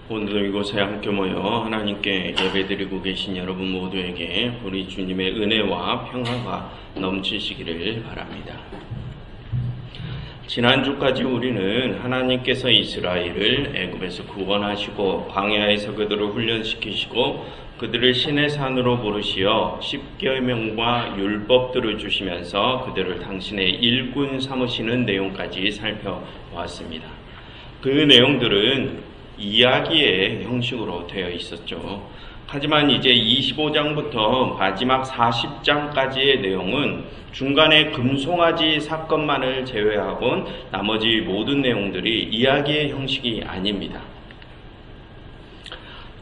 오늘도 이곳에 함께 모여 하나님께 예배드리고 계신 여러분 모두에게 우리 주님의 은혜와 평화가 넘치시기를 바랍니다. 지난주까지 우리는 하나님께서 이스라엘을 애굽에서 구원하시고 광야에서 그들을 훈련시키시고 그들을 신의 산으로 부르시어 십계명과 율법들을 주시면서 그들을 당신의 일꾼 삼으시는 내용까지 살펴보았습니다. 그 내용들은 이야기의 형식으로 되어 있었죠. 하지만 이제 25장부터 마지막 40장까지의 내용은 중간에 금송아지 사건만을 제외하곤 나머지 모든 내용들이 이야기의 형식이 아닙니다.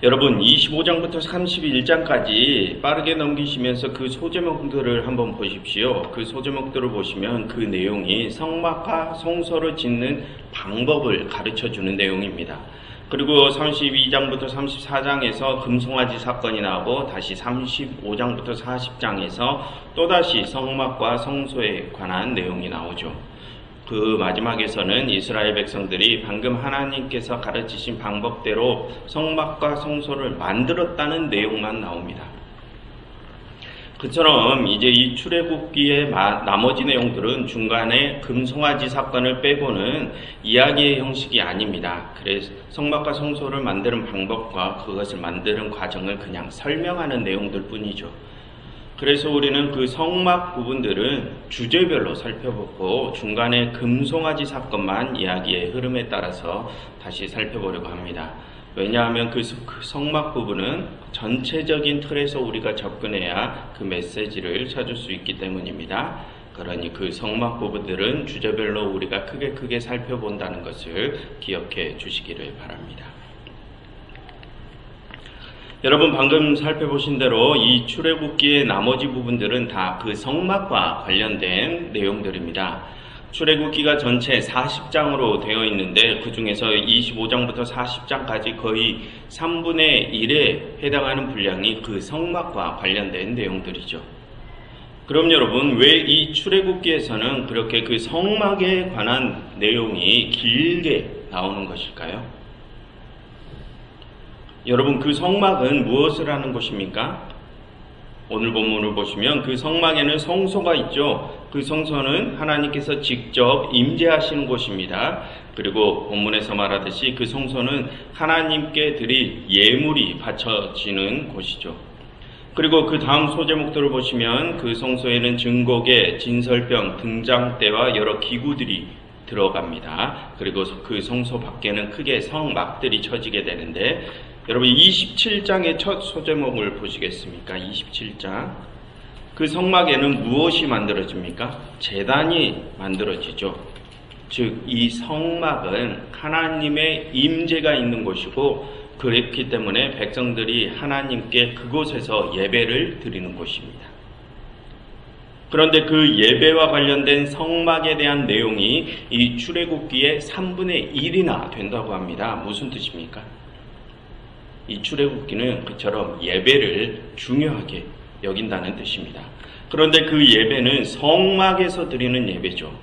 여러분 25장부터 31장까지 빠르게 넘기시면서 그 소제목들을 한번 보십시오. 그 소제목들을 보시면 그 내용이 성막과 성소를 짓는 방법을 가르쳐주는 내용입니다. 그리고 32장부터 34장에서 금송아지 사건이 나오고 다시 35장부터 40장에서 또다시 성막과 성소에 관한 내용이 나오죠. 그 마지막에서는 이스라엘 백성들이 방금 하나님께서 가르치신 방법대로 성막과 성소를 만들었다는 내용만 나옵니다. 그처럼 이제 이 출애굽기의 나머지 내용들은 중간에 금송아지 사건을 빼고는 이야기의 형식이 아닙니다. 그래서 성막과 성소를 만드는 방법과 그것을 만드는 과정을 그냥 설명하는 내용들 뿐이죠. 그래서 우리는 그 성막 부분들은 주제별로 살펴보고 중간에 금송아지 사건만 이야기의 흐름에 따라서 다시 살펴보려고 합니다. 왜냐하면 그 성막 부분은 전체적인 틀에서 우리가 접근해야 그 메시지를 찾을 수 있기 때문입니다. 그러니 그 성막 부분들은 주제별로 우리가 크게 살펴본다는 것을 기억해 주시기를 바랍니다. 여러분 방금 살펴보신 대로 이 출애굽기의 나머지 부분들은 다 그 성막과 관련된 내용들입니다. 출애굽기가 전체 40장으로 되어 있는데 그 중에서 25장부터 40장까지 거의 3분의 1에 해당하는 분량이 그 성막과 관련된 내용들이죠. 그럼 여러분 왜 이 출애굽기에서는 그렇게 그 성막에 관한 내용이 길게 나오는 것일까요? 여러분 그 성막은 무엇을 하는 곳입니까? 오늘 본문을 보시면 그 성막에는 성소가 있죠. 그 성소는 하나님께서 직접 임재하시는 곳입니다. 그리고 본문에서 말하듯이 그 성소는 하나님께 드릴 예물이 바쳐지는 곳이죠. 그리고 그 다음 소제목들을 보시면 그 성소에는 증거계, 진설병, 등장대와 여러 기구들이 들어갑니다. 그리고 그 성소 밖에는 크게 성막들이 쳐지게 되는데 여러분 27장의 첫 소제목을 보시겠습니까? 27장. 그 성막에는 무엇이 만들어집니까? 제단이 만들어지죠. 즉 이 성막은 하나님의 임재가 있는 곳이고 그렇기 때문에 백성들이 하나님께 그곳에서 예배를 드리는 곳입니다. 그런데 그 예배와 관련된 성막에 대한 내용이 이 출애굽기의 3분의 1이나 된다고 합니다. 무슨 뜻입니까? 이 출애굽기는 그처럼 예배를 중요하게 여긴다는 뜻입니다. 그런데 그 예배는 성막에서 드리는 예배죠.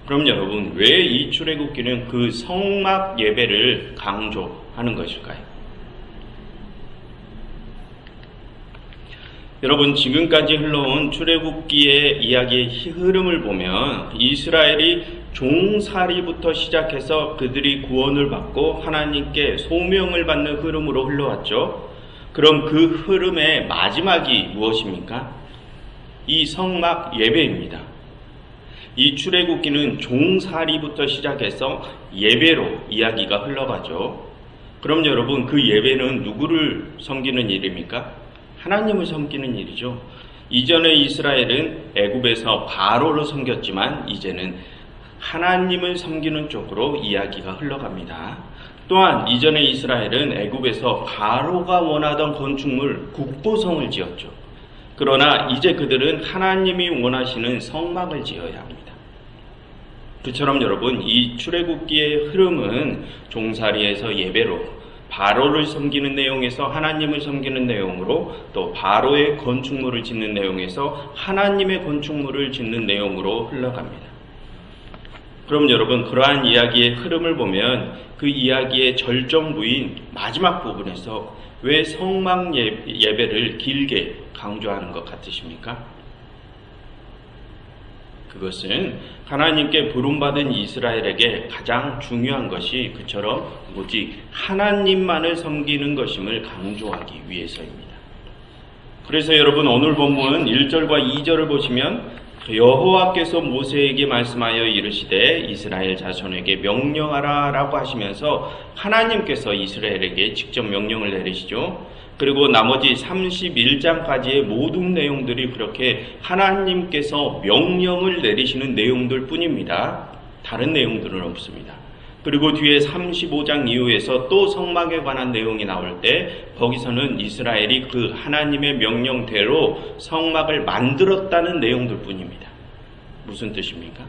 그럼 여러분 왜 이 출애굽기는 그 성막 예배를 강조하는 것일까요? 여러분 지금까지 흘러온 출애굽기의 이야기의 흐름을 보면 이스라엘이 종살이부터 시작해서 그들이 구원을 받고 하나님께 소명을 받는 흐름으로 흘러왔죠. 그럼 그 흐름의 마지막이 무엇입니까? 이 성막 예배입니다. 이 출애굽기는 종살이부터 시작해서 예배로 이야기가 흘러가죠. 그럼 여러분 그 예배는 누구를 섬기는 일입니까? 하나님을 섬기는 일이죠. 이전에 이스라엘은 애굽에서 바로를 섬겼지만 이제는 하나님을 섬기는 쪽으로 이야기가 흘러갑니다. 또한 이전에 이스라엘은 애굽에서 바로가 원하던 건축물 국보성을 지었죠. 그러나 이제 그들은 하나님이 원하시는 성막을 지어야 합니다. 그처럼 여러분 이 출애굽기의 흐름은 종살이에서 예배로 바로를 섬기는 내용에서 하나님을 섬기는 내용으로 또 바로의 건축물을 짓는 내용에서 하나님의 건축물을 짓는 내용으로 흘러갑니다. 그럼 여러분, 그러한 이야기의 흐름을 보면 그 이야기의 절정부인 마지막 부분에서 왜 성막 예배를 길게 강조하는 것 같으십니까? 그것은 하나님께 부름받은 이스라엘에게 가장 중요한 것이 그처럼 오직 하나님만을 섬기는 것임을 강조하기 위해서입니다. 그래서 여러분, 오늘 본문 1절과 2절을 보시면 여호와께서 모세에게 말씀하여 이르시되 이스라엘 자손에게 명령하라 라고 하시면서 하나님께서 이스라엘에게 직접 명령을 내리시죠. 그리고 나머지 31장까지의 모든 내용들이 그렇게 하나님께서 명령을 내리시는 내용들 뿐입니다. 다른 내용들은 없습니다. 그리고 뒤에 35장 이후에서 또 성막에 관한 내용이 나올 때 거기서는 이스라엘이 그 하나님의 명령대로 성막을 만들었다는 내용들 뿐입니다. 무슨 뜻입니까?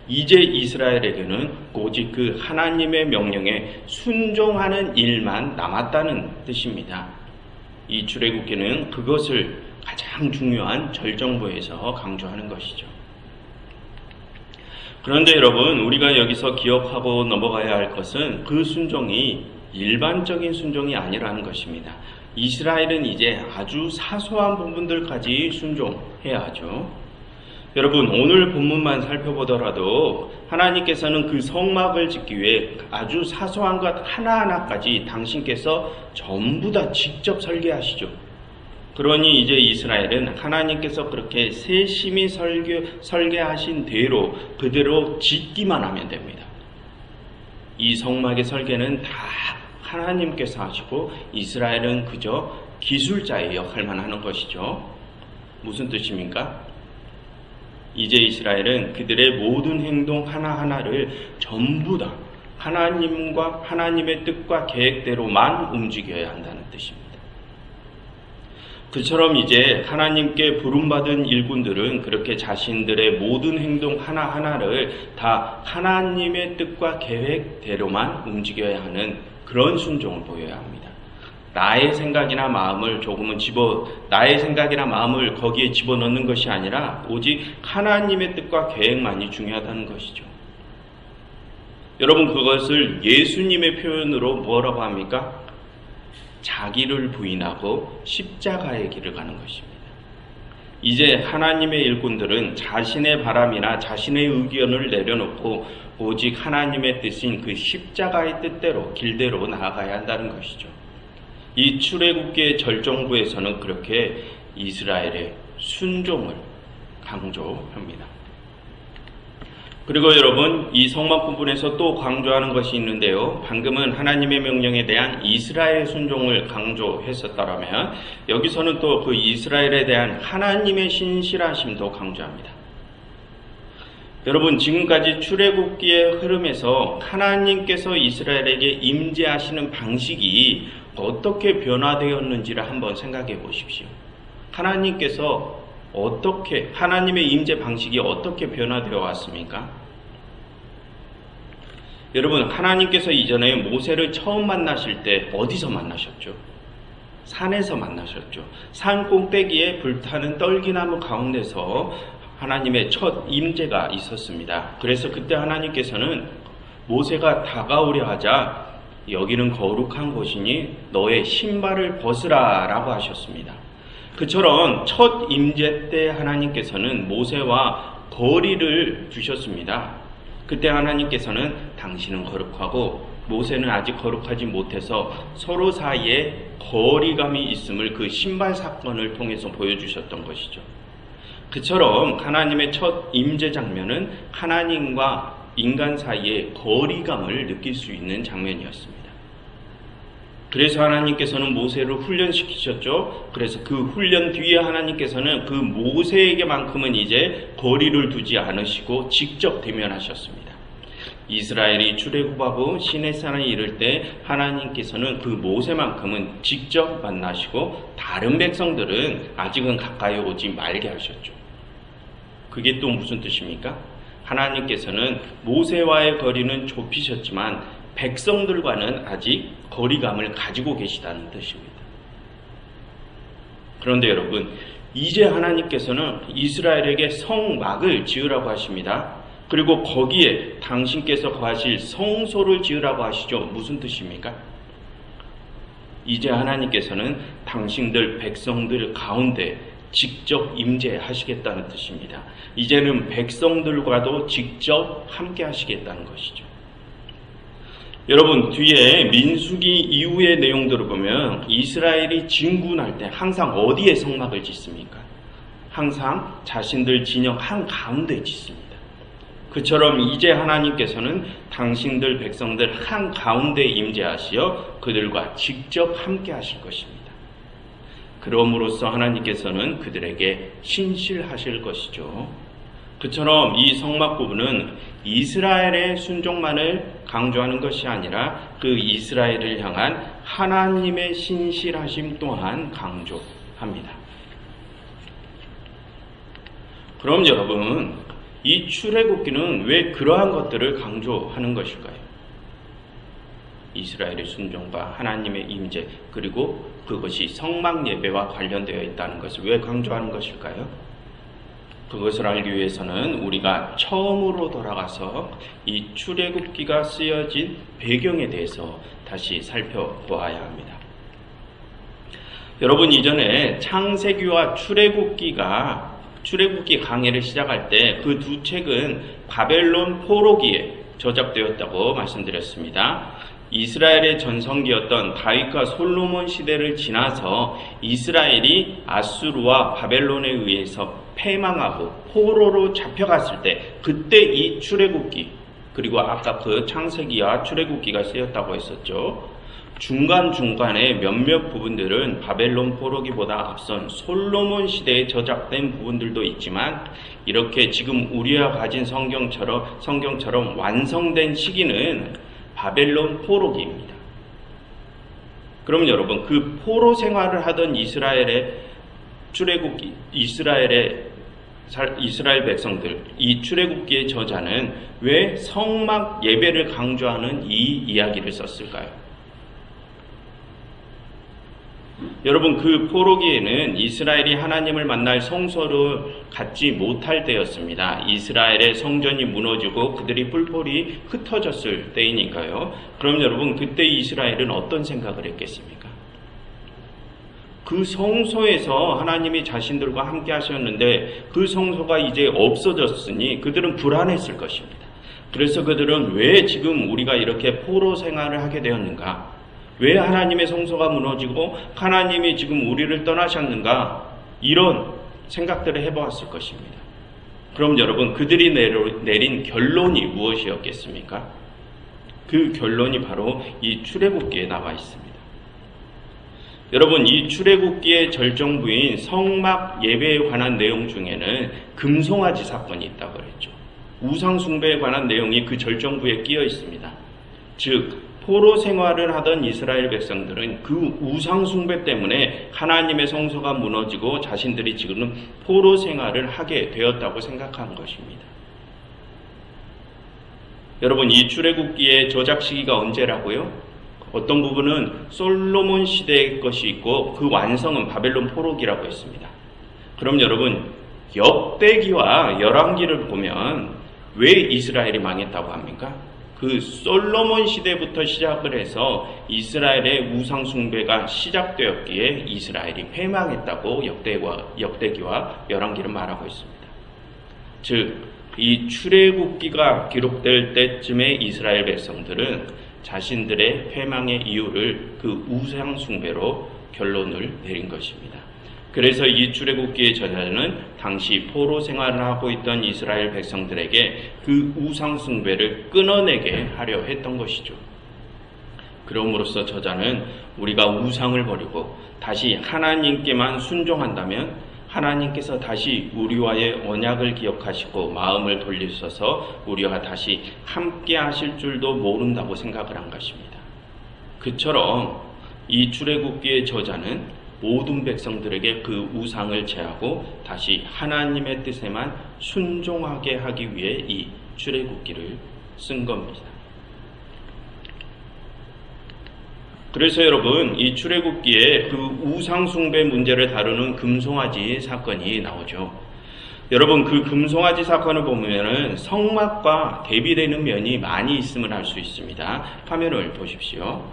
이제 이스라엘에게는 오직 그 하나님의 명령에 순종하는 일만 남았다는 뜻입니다. 이 출애굽기는 그것을 가장 중요한 절정부에서 강조하는 것이죠. 그런데 여러분, 우리가 여기서 기억하고 넘어가야 할 것은 그 순종이 일반적인 순종이 아니라는 것입니다. 이스라엘은 이제 아주 사소한 부분들까지 순종해야 하죠. 여러분, 오늘 본문만 살펴보더라도 하나님께서는 그 성막을 짓기 위해 아주 사소한 것 하나하나까지 당신께서 전부 다 직접 설계하시죠. 그러니 이제 이스라엘은 하나님께서 그렇게 세심히 설계하신 대로 그대로 짓기만 하면 됩니다. 이 성막의 설계는 다 하나님께서 하시고 이스라엘은 그저 기술자의 역할만 하는 것이죠. 무슨 뜻입니까? 이제 이스라엘은 그들의 모든 행동 하나하나를 전부 다 하나님과 하나님의 뜻과 계획대로만 움직여야 한다는 뜻입니다. 그처럼 이제 하나님께 부름받은 일꾼들은 그렇게 자신들의 모든 행동 하나하나를 다 하나님의 뜻과 계획대로만 움직여야 하는 그런 순종을 보여야 합니다. 나의 생각이나 마음을 나의 생각이나 마음을 거기에 집어넣는 것이 아니라 오직 하나님의 뜻과 계획만이 중요하다는 것이죠. 여러분, 그것을 예수님의 표현으로 뭐라고 합니까? 자기를 부인하고 십자가의 길을 가는 것입니다. 이제 하나님의 일꾼들은 자신의 바람이나 자신의 의견을 내려놓고 오직 하나님의 뜻인 그 십자가의 뜻대로 길대로 나아가야 한다는 것이죠. 이 출애굽기의 절정부에서는 그렇게 이스라엘의 순종을 강조합니다. 그리고 여러분, 이 성막 부분에서 또 강조하는 것이 있는데요. 방금은 하나님의 명령에 대한 이스라엘의 순종을 강조했었다면 여기서는 또 그 이스라엘에 대한 하나님의 신실하심도 강조합니다. 여러분, 지금까지 출애굽기의 흐름에서 하나님께서 이스라엘에게 임재하시는 방식이 어떻게 변화되었는지를 한번 생각해 보십시오. 하나님의 임재 방식이 어떻게 변화되어 왔습니까? 여러분, 하나님께서 이전에 모세를 처음 만나실 때 어디서 만나셨죠? 산에서 만나셨죠. 산 꼭대기에 불타는 떨기나무 가운데서 하나님의 첫 임재가 있었습니다. 그래서 그때 하나님께서는 모세가 다가오려 하자 여기는 거룩한 곳이니 너의 신발을 벗으라 라고 하셨습니다. 그처럼 첫 임재 때 하나님께서는 모세와 거리를 두셨습니다. 그때 하나님께서는 당신은 거룩하고 모세는 아직 거룩하지 못해서 서로 사이에 거리감이 있음을 그 신발 사건을 통해서 보여주셨던 것이죠. 그처럼 하나님의 첫 임재 장면은 하나님과 인간 사이에 거리감을 느낄 수 있는 장면이었습니다. 그래서 하나님께서는 모세를 훈련시키셨죠. 그래서 그 훈련 뒤에 하나님께서는 그 모세에게만큼은 이제 거리를 두지 않으시고 직접 대면하셨습니다. 이스라엘이 출애굽하고 시내산에 이를 때 하나님께서는 그 모세만큼은 직접 만나시고 다른 백성들은 아직은 가까이 오지 말게 하셨죠. 그게 또 무슨 뜻입니까? 하나님께서는 모세와의 거리는 좁히셨지만 백성들과는 아직 거리감을 가지고 계시다는 뜻입니다. 그런데 여러분, 이제 하나님께서는 이스라엘에게 성막을 지으라고 하십니다. 그리고 거기에 당신께서 거하실 성소를 지으라고 하시죠. 무슨 뜻입니까? 이제 하나님께서는 당신들 백성들 가운데 직접 임재하시겠다는 뜻입니다. 이제는 백성들과도 직접 함께 하시겠다는 것이죠. 여러분, 뒤에 민수기 이후의 내용들을 보면 이스라엘이 진군할 때 항상 어디에 성막을 짓습니까? 항상 자신들 진영 한가운데 짓습니다. 그처럼 이제 하나님께서는 당신들 백성들 한가운데 임재하시어 그들과 직접 함께 하실 것입니다. 그럼으로써 하나님께서는 그들에게 신실하실 것이죠. 그처럼 이 성막 부분은 이스라엘의 순종만을 강조하는 것이 아니라 그 이스라엘을 향한 하나님의 신실하심 또한 강조합니다. 그럼 여러분, 이 출애굽기는 왜 그러한 것들을 강조하는 것일까요? 이스라엘의 순종과 하나님의 임재, 그리고 그것이 성막 예배와 관련되어 있다는 것을 왜 강조하는 것일까요? 그것을 알기 위해서는 우리가 처음으로 돌아가서 이 출애굽기가 쓰여진 배경에 대해서 다시 살펴보아야 합니다. 여러분, 이전에 창세기와 출애굽기 강해를 시작할 때 그 두 책은 바벨론 포로기에 저작되었다고 말씀드렸습니다. 이스라엘의 전성기였던 다윗과 솔로몬 시대를 지나서 이스라엘이 아수르와 바벨론에 의해서 패망하고 포로로 잡혀갔을 때 그때 이 출애굽기, 그리고 아까 그 창세기와 출애굽기가 쓰였다고 했었죠. 중간중간에 몇몇 부분들은 바벨론 포로기보다 앞선 솔로몬 시대에 저작된 부분들도 있지만 이렇게 지금 우리가 가진 성경처럼 완성된 시기는 바벨론 포로기입니다. 그럼 여러분, 그 포로 생활을 하던 이스라엘 백성들, 이 출애굽기의 저자는 왜 성막 예배를 강조하는 이 이야기를 썼을까요? 여러분, 그 포로기에는 이스라엘이 하나님을 만날 성소를 갖지 못할 때였습니다. 이스라엘의 성전이 무너지고 그들이 뿔뿔이 흩어졌을 때이니까요. 그럼 여러분, 그때 이스라엘은 어떤 생각을 했겠습니까? 그 성소에서 하나님이 자신들과 함께 하셨는데 그 성소가 이제 없어졌으니 그들은 불안했을 것입니다. 그래서 그들은 왜 지금 우리가 이렇게 포로 생활을 하게 되었는가? 왜 하나님의 성소가 무너지고 하나님이 지금 우리를 떠나셨는가? 이런 생각들을 해보았을 것입니다. 그럼 여러분, 그들이 내린 결론이 무엇이었겠습니까? 그 결론이 바로 이 출애굽기에 나와 있습니다. 여러분, 이 출애굽기의 절정부인 성막 예배에 관한 내용 중에는 금송아지 사건이 있다고 그랬죠. 우상 숭배에 관한 내용이 그 절정부에 끼어 있습니다. 즉, 포로 생활을 하던 이스라엘 백성들은 그 우상 숭배 때문에 하나님의 성소가 무너지고 자신들이 지금 포로 생활을 하게 되었다고 생각한 것입니다. 여러분, 이 출애굽기의 저작 시기가 언제라고요? 어떤 부분은 솔로몬 시대의 것이 있고 그 완성은 바벨론 포로기라고 했습니다. 그럼 여러분, 역대기와 열왕기를 보면 왜 이스라엘이 망했다고 합니까? 그 솔로몬 시대부터 시작을 해서 이스라엘의 우상 숭배가 시작되었기에 이스라엘이 패망했다고 역대기와 열왕기를 말하고 있습니다. 즉, 이 출애굽기가 기록될 때쯤에 이스라엘 백성들은 자신들의 패망의 이유를 그 우상 숭배로 결론을 내린 것입니다. 그래서 이 출애굽기의 저자는 당시 포로 생활을 하고 있던 이스라엘 백성들에게 그 우상 숭배를 끊어내게 하려 했던 것이죠. 그럼으로써 저자는 우리가 우상을 버리고 다시 하나님께만 순종한다면 하나님께서 다시 우리와의 언약을 기억하시고 마음을 돌리셔서 우리와 다시 함께 하실 줄도 모른다고 생각을 한 것입니다. 그처럼 이 출애굽기의 저자는 모든 백성들에게 그 우상을 제하고 다시 하나님의 뜻에만 순종하게 하기 위해 이 출애굽기를 쓴 겁니다. 그래서 여러분, 이 출애굽기에 그 우상 숭배 문제를 다루는 금송아지 사건이 나오죠. 여러분, 그 금송아지 사건을 보면은 성막과 대비되는 면이 많이 있음을 알 수 있습니다. 화면을 보십시오.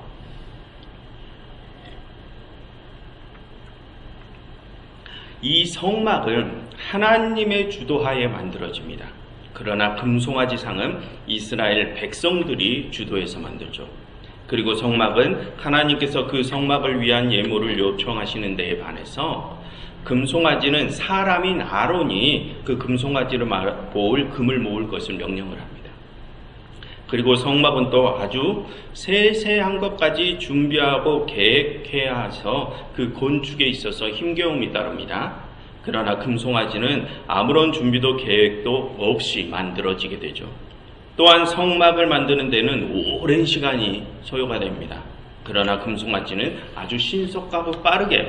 이 성막은 하나님의 주도하에 만들어집니다. 그러나 금송아지 상은 이스라엘 백성들이 주도해서 만들죠. 그리고 성막은 하나님께서 그 성막을 위한 예물을 요청하시는 데에 반해서 금송아지는 사람인 아론이 그 금송아지를 모을 금을 모을 것을 명령을 합니다. 그리고 성막은 또 아주 세세한 것까지 준비하고 계획해야 해서 그 건축에 있어서 힘겨움이 따릅니다. 그러나 금송아지는 아무런 준비도 계획도 없이 만들어지게 되죠. 또한 성막을 만드는 데는 오랜 시간이 소요가 됩니다. 그러나 금송아지는 아주 신속하고 빠르게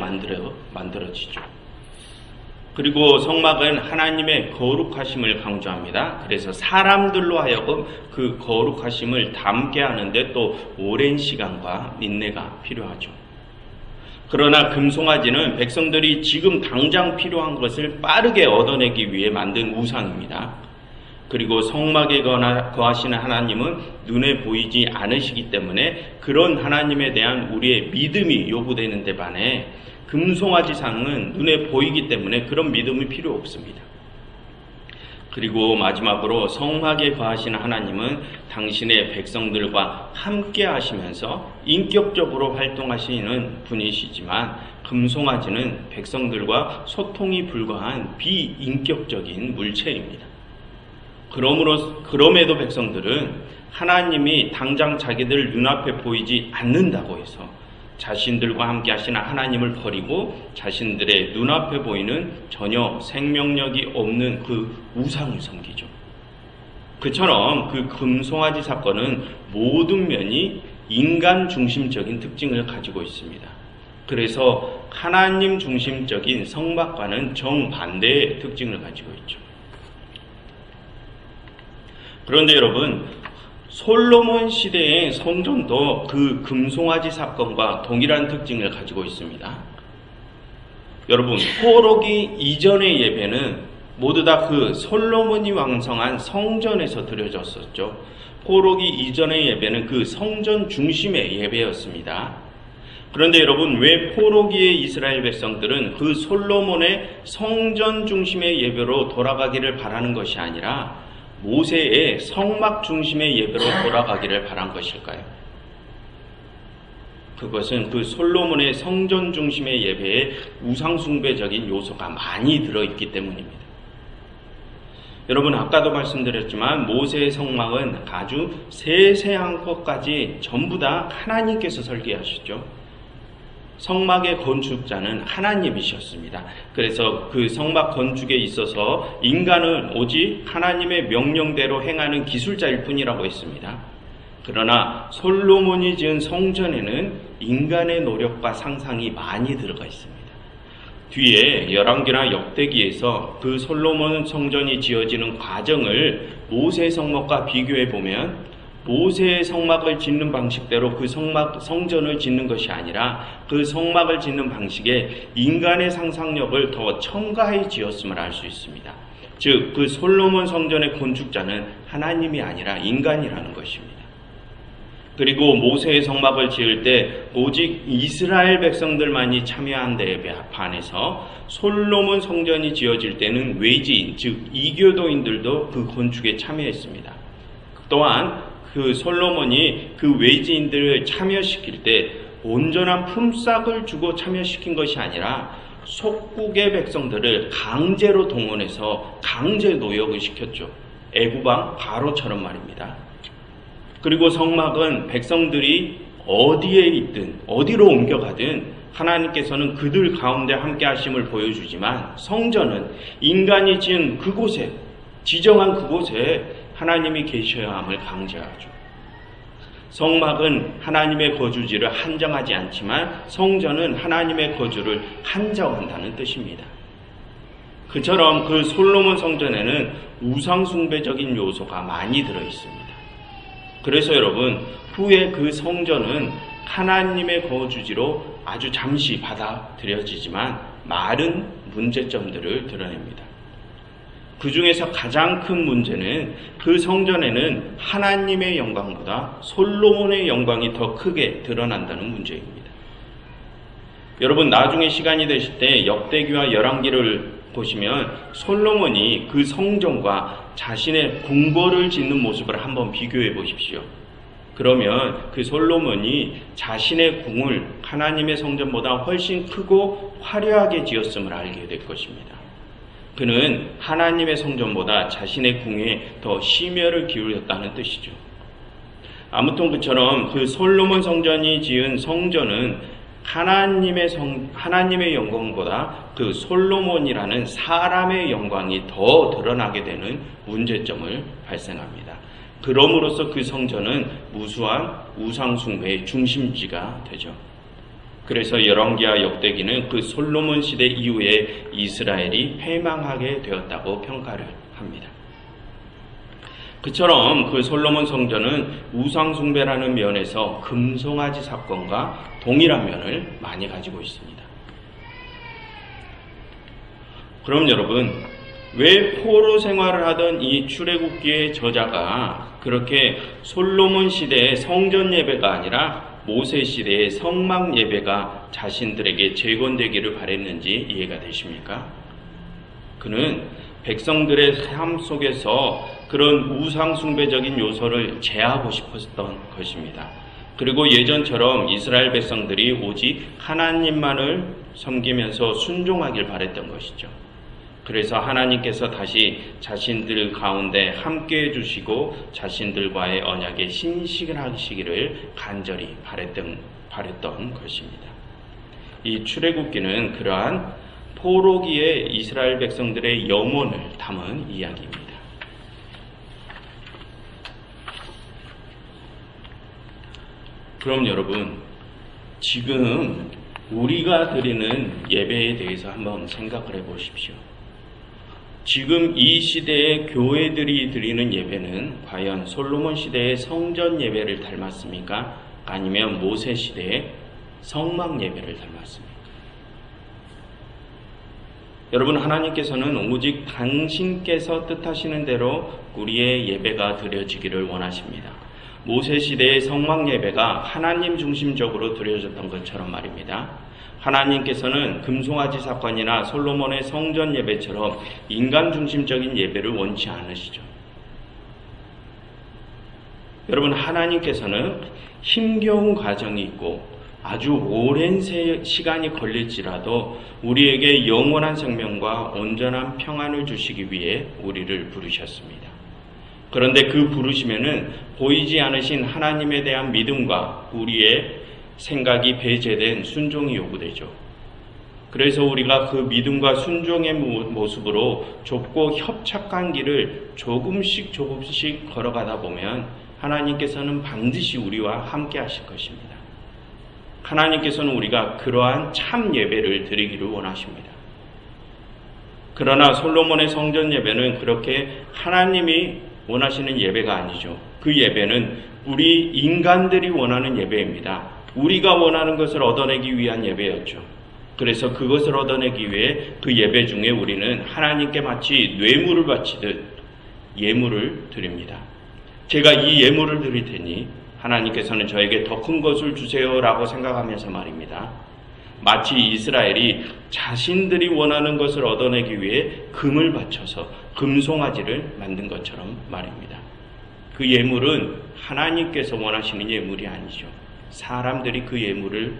만들어지죠. 그리고 성막은 하나님의 거룩하심을 강조합니다. 그래서 사람들로 하여금 그 거룩하심을 담게 하는데 또 오랜 시간과 인내가 필요하죠. 그러나 금송아지는 백성들이 지금 당장 필요한 것을 빠르게 얻어내기 위해 만든 우상입니다. 그리고 성막에 거하시는 하나님은 눈에 보이지 않으시기 때문에 그런 하나님에 대한 우리의 믿음이 요구되는 데 반해 금송아지 상은 눈에 보이기 때문에 그런 믿음이 필요 없습니다. 그리고 마지막으로 성막에 거하시는 하나님은 당신의 백성들과 함께 하시면서 인격적으로 활동하시는 분이시지만 금송아지는 백성들과 소통이 불가한 비인격적인 물체입니다. 그럼에도 백성들은 하나님이 당장 자기들 눈앞에 보이지 않는다고 해서 자신들과 함께 하시는 하나님을 버리고 자신들의 눈앞에 보이는 전혀 생명력이 없는 그 우상을 섬기죠. 그처럼 그 금송아지 사건은 모든 면이 인간 중심적인 특징을 가지고 있습니다. 그래서 하나님 중심적인 성막과는 정반대의 특징을 가지고 있죠. 그런데 여러분, 솔로몬 시대의 성전도 그 금송아지 사건과 동일한 특징을 가지고 있습니다. 여러분, 포로기 이전의 예배는 모두 다 그 솔로몬이 왕성한 성전에서 드려졌었죠. 포로기 이전의 예배는 그 성전 중심의 예배였습니다. 그런데 여러분, 왜 포로기의 이스라엘 백성들은 그 솔로몬의 성전 중심의 예배로 돌아가기를 바라는 것이 아니라 모세의 성막 중심의 예배로 돌아가기를 바란 것일까요? 그것은 그 솔로몬의 성전 중심의 예배에 우상숭배적인 요소가 많이 들어있기 때문입니다. 여러분, 아까도 말씀드렸지만 모세의 성막은 아주 세세한 것까지 전부 다 하나님께서 설계하셨죠. 성막의 건축자는 하나님이셨습니다. 그래서 그 성막 건축에 있어서 인간은 오직 하나님의 명령대로 행하는 기술자일 뿐이라고 했습니다. 그러나 솔로몬이 지은 성전에는 인간의 노력과 상상이 많이 들어가 있습니다. 뒤에 열왕기나 역대기에서 그 솔로몬 성전이 지어지는 과정을 모세 성막과 비교해 보면 모세의 성막을 짓는 방식대로 그 성전을 짓는 것이 아니라 그 성막을 짓는 방식에 인간의 상상력을 더 첨가해 지었음을 알 수 있습니다. 즉, 그 솔로몬 성전의 건축자는 하나님이 아니라 인간이라는 것입니다. 그리고 모세의 성막을 지을 때 오직 이스라엘 백성들만이 참여한 데에 반해서 솔로몬 성전이 지어질 때는 외지인, 즉 이교도인들도 그 건축에 참여했습니다. 또한 그 솔로몬이 그 외지인들을 참여시킬 때 온전한 품삯을 주고 참여시킨 것이 아니라 속국의 백성들을 강제로 동원해서 강제 노역을 시켰죠. 애국왕 바로처럼 말입니다. 그리고 성막은 백성들이 어디에 있든 어디로 옮겨가든 하나님께서는 그들 가운데 함께 하심을 보여주지만 성전은 인간이 지은 그곳에, 지정한 그곳에 하나님이 계셔야 함을 강제하죠. 성막은 하나님의 거주지를 한정하지 않지만 성전은 하나님의 거주를 한정한다는 뜻입니다. 그처럼 그 솔로몬 성전에는 우상숭배적인 요소가 많이 들어있습니다. 그래서 여러분, 후에 그 성전은 하나님의 거주지로 아주 잠시 받아들여지지만 많은 문제점들을 드러냅니다. 그 중에서 가장 큰 문제는 그 성전에는 하나님의 영광보다 솔로몬의 영광이 더 크게 드러난다는 문제입니다. 여러분, 나중에 시간이 되실 때 역대기와 열왕기를 보시면 솔로몬이 그 성전과 자신의 궁궐을 짓는 모습을 한번 비교해 보십시오. 그러면 그 솔로몬이 자신의 궁을 하나님의 성전보다 훨씬 크고 화려하게 지었음을 알게 될 것입니다. 그는 하나님의 성전보다 자신의 궁에 더 심혈을 기울였다는 뜻이죠. 아무튼 그처럼 그 솔로몬 성전이 지은 성전은 하나님의 영광보다 그 솔로몬이라는 사람의 영광이 더 드러나게 되는 문제점을 발생합니다. 그럼으로써 그 성전은 무수한 우상숭배의 중심지가 되죠. 그래서 열왕기와 역대기는 그 솔로몬 시대 이후에 이스라엘이 패망하게 되었다고 평가를 합니다. 그처럼 그 솔로몬 성전은 우상숭배라는 면에서 금송아지 사건과 동일한 면을 많이 가지고 있습니다. 그럼 여러분, 왜 포로 생활을 하던 이 출애굽기의 저자가 그렇게 솔로몬 시대의 성전 예배가 아니라 모세 시대의 성막 예배가 자신들에게 재건되기를 바랬는지 이해가 되십니까? 그는 백성들의 삶 속에서 그런 우상숭배적인 요소를 제하고 싶었던 것입니다. 그리고 예전처럼 이스라엘 백성들이 오직 하나님만을 섬기면서 순종하길 바랬던 것이죠. 그래서 하나님께서 다시 자신들 가운데 함께해 주시고 자신들과의 언약에 신식을 하시기를 간절히 바랬던 것입니다. 이 출애굽기는 그러한 포로기의 이스라엘 백성들의 영혼을 담은 이야기입니다. 그럼 여러분, 지금 우리가 드리는 예배에 대해서 한번 생각을 해보십시오. 지금 이 시대의 교회들이 드리는 예배는 과연 솔로몬 시대의 성전 예배를 닮았습니까? 아니면 모세 시대의 성막 예배를 닮았습니까? 여러분, 하나님께서는 오직 당신께서 뜻하시는 대로 우리의 예배가 드려지기를 원하십니다. 모세 시대의 성막 예배가 하나님 중심적으로 드려졌던 것처럼 말입니다. 하나님께서는 금송아지 사건이나 솔로몬의 성전 예배처럼 인간 중심적인 예배를 원치 않으시죠. 여러분, 하나님께서는 힘겨운 과정이 있고 아주 오랜 시간이 걸릴지라도 우리에게 영원한 생명과 온전한 평안을 주시기 위해 우리를 부르셨습니다. 그런데 그 부르심에는 보이지 않으신 하나님에 대한 믿음과 우리의 생각이 배제된 순종이 요구되죠. 그래서 우리가 그 믿음과 순종의 모습으로 좁고 협착한 길을 조금씩 걸어가다 보면 하나님께서는 반드시 우리와 함께 하실 것입니다. 하나님께서는 우리가 그러한 참 예배를 드리기를 원하십니다. 그러나 솔로몬의 성전 예배는 그렇게 하나님이 원하시는 예배가 아니죠. 그 예배는 우리 인간들이 원하는 예배입니다. 우리가 원하는 것을 얻어내기 위한 예배였죠. 그래서 그것을 얻어내기 위해 그 예배 중에 우리는 하나님께 마치 뇌물을 바치듯 예물을 드립니다. 제가 이 예물을 드릴 테니 하나님께서는 저에게 더 큰 것을 주세요라고 생각하면서 말입니다. 마치 이스라엘이 자신들이 원하는 것을 얻어내기 위해 금을 바쳐서 금송아지를 만든 것처럼 말입니다. 그 예물은 하나님께서 원하시는 예물이 아니죠. 사람들이 그 예물을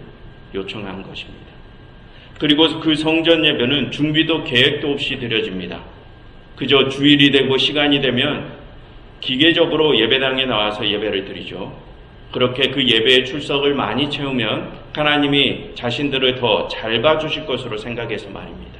요청한 것입니다. 그리고 그 성전 예배는 준비도 계획도 없이 드려집니다. 그저 주일이 되고 시간이 되면 기계적으로 예배당에 나와서 예배를 드리죠. 그렇게 그 예배에 출석을 많이 채우면 하나님이 자신들을 더 잘 봐주실 것으로 생각해서 말입니다.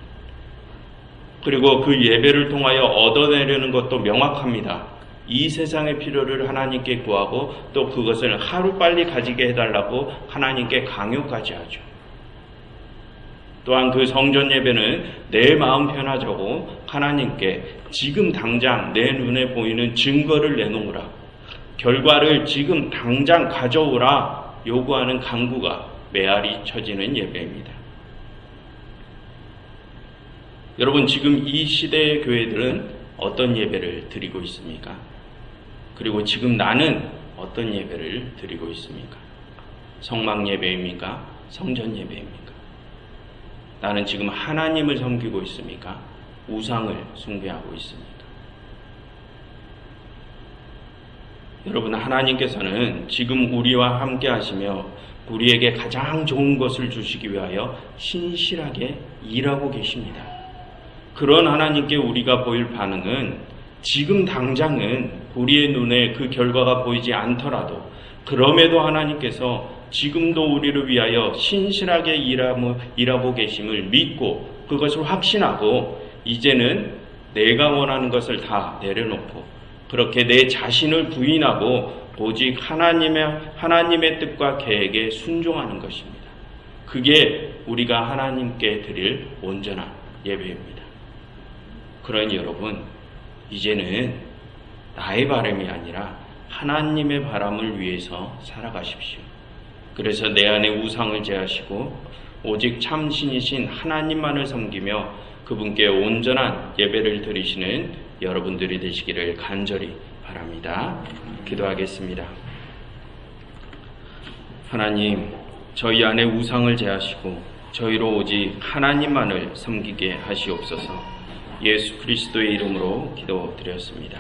그리고 그 예배를 통하여 얻어내려는 것도 명확합니다. 이 세상의 필요를 하나님께 구하고 또 그것을 하루빨리 가지게 해달라고 하나님께 강요까지 하죠. 또한 그 성전 예배는 내 마음 편하자고 하나님께 지금 당장 내 눈에 보이는 증거를 내놓으라, 결과를 지금 당장 가져오라 요구하는 간구가 메아리 쳐지는 예배입니다. 여러분, 지금 이 시대의 교회들은 어떤 예배를 드리고 있습니까? 그리고 지금 나는 어떤 예배를 드리고 있습니까? 성막 예배입니까? 성전 예배입니까? 나는 지금 하나님을 섬기고 있습니까? 우상을 숭배하고 있습니까? 여러분, 하나님께서는 지금 우리와 함께 하시며 우리에게 가장 좋은 것을 주시기 위하여 신실하게 일하고 계십니다. 그런 하나님께 우리가 보일 반응은 지금 당장은 우리의 눈에 그 결과가 보이지 않더라도 그럼에도 하나님께서 지금도 우리를 위하여 신실하게 일하고 계심을 믿고 그것을 확신하고 이제는 내가 원하는 것을 다 내려놓고 그렇게 내 자신을 부인하고 오직 하나님의 뜻과 계획에 순종하는 것입니다. 그게 우리가 하나님께 드릴 온전한 예배입니다. 그러니 여러분, 이제는 나의 바람이 아니라 하나님의 바람을 위해서 살아가십시오. 그래서 내 안에 우상을 제하시고 오직 참신이신 하나님만을 섬기며 그분께 온전한 예배를 드리시는 여러분들이 되시기를 간절히 바랍니다. 기도하겠습니다. 하나님, 저희 안에 우상을 제하시고 저희로 오직 하나님만을 섬기게 하시옵소서. 예수 그리스도의 이름으로 기도드렸습니다.